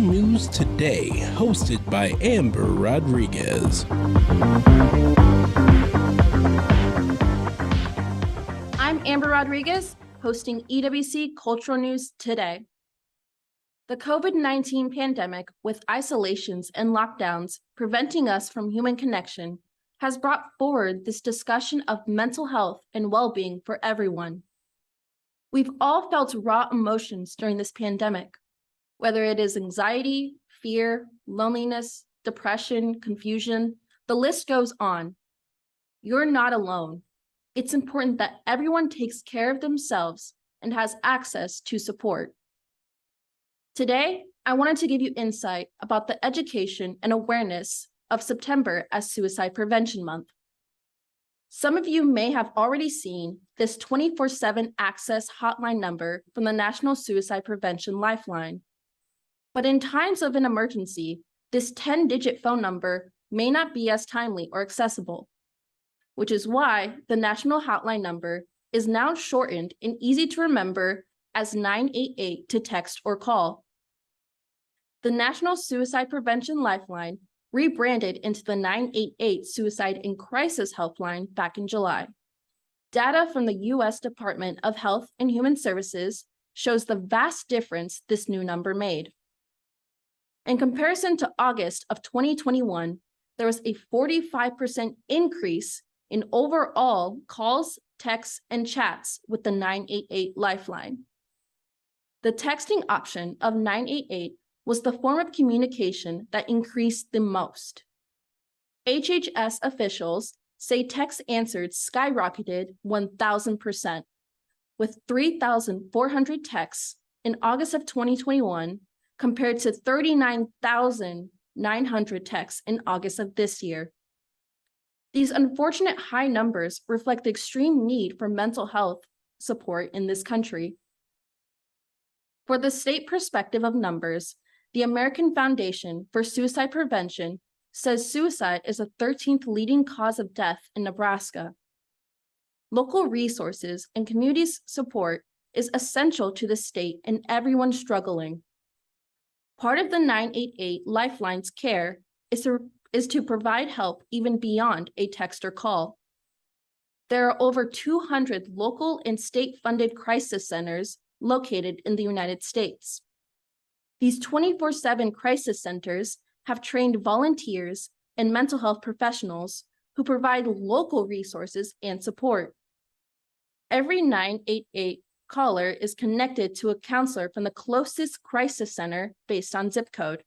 News Today, hosted by Amber Rodriguez. I'm Amber Rodriguez, hosting EWC Cultural News Today. The COVID-19 pandemic, with isolations and lockdowns preventing us from human connection, has brought forward this discussion of mental health and well-being for everyone. We've all felt raw emotions during this pandemic, whether it is anxiety, fear, loneliness, depression, confusion, the list goes on. You're not alone. It's important that everyone takes care of themselves and has access to support. Today, I wanted to give you insight about the education and awareness of September as Suicide Prevention Month. Some of you may have already seen this 24/7 access hotline number from the National Suicide Prevention Lifeline. But in times of an emergency, this 10-digit phone number may not be as timely or accessible, which is why the national hotline number is now shortened and easy to remember as 988 to text or call. The National Suicide Prevention Lifeline rebranded into the 988 Suicide and Crisis Helpline back in July. Data from the U.S. Department of Health and Human Services shows the vast difference this new number made. In comparison to August of 2021, there was a 45% increase in overall calls, texts, and chats with the 988 Lifeline. The texting option of 988 was the form of communication that increased the most. HHS officials say text answered skyrocketed 1,000%, with 3,400 texts in August of 2021 compared to 39,900 texts in August of this year. These unfortunate high numbers reflect the extreme need for mental health support in this country. For the state perspective of numbers, the American Foundation for Suicide Prevention says suicide is the 13th leading cause of death in Nebraska. Local resources and community support is essential to the state and everyone struggling. Part of the 988 Lifeline's care is to provide help even beyond a text or call. There are over 200 local and state-funded crisis centers located in the United States. These 24/7 crisis centers have trained volunteers and mental health professionals who provide local resources and support. Every 988 caller is connected to a counselor from the closest crisis center based on zip code.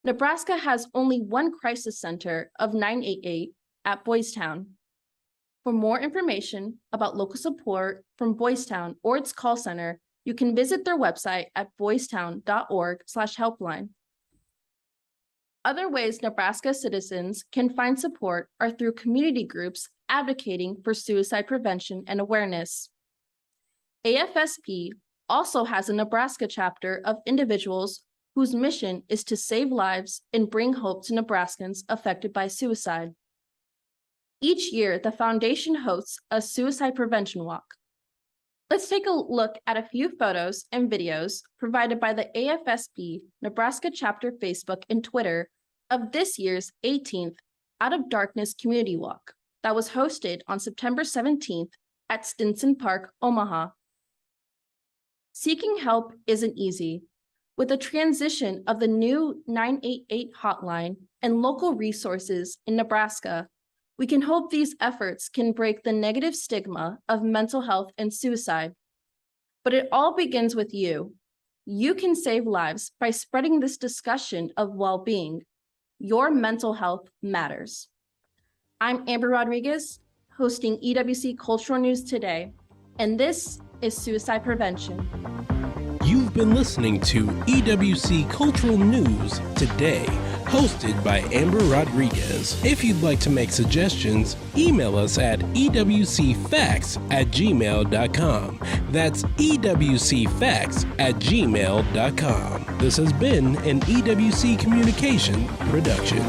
Nebraska has only one crisis center of 988 at Boys Town. For more information about local support from Boys Town or its call center, you can visit their website at boystown.org/helpline. Other ways Nebraska citizens can find support are through community groups advocating for suicide prevention and awareness. AFSP also has a Nebraska chapter of individuals whose mission is to save lives and bring hope to Nebraskans affected by suicide. Each year, the foundation hosts a suicide prevention walk. Let's take a look at a few photos and videos provided by the AFSP Nebraska chapter Facebook and Twitter of this year's 18th Out of Darkness Community Walk that was hosted on September 17th at Stinson Park, Omaha. Seeking help isn't easy. With the transition of the new 988 hotline and local resources in Nebraska, we can hope these efforts can break the negative stigma of mental health and suicide. But it all begins with you. You can save lives by spreading this discussion of well-being. Your mental health matters. I'm Amber Rodriguez, hosting EWC Cultural News Today, and this is Suicide Prevention. You've been listening to EWC Cultural News Today, hosted by Amber Rodriguez. If you'd like to make suggestions, email us at ewcfacts@gmail.com. That's ewcfacts@gmail.com. This has been an EWC Communication production.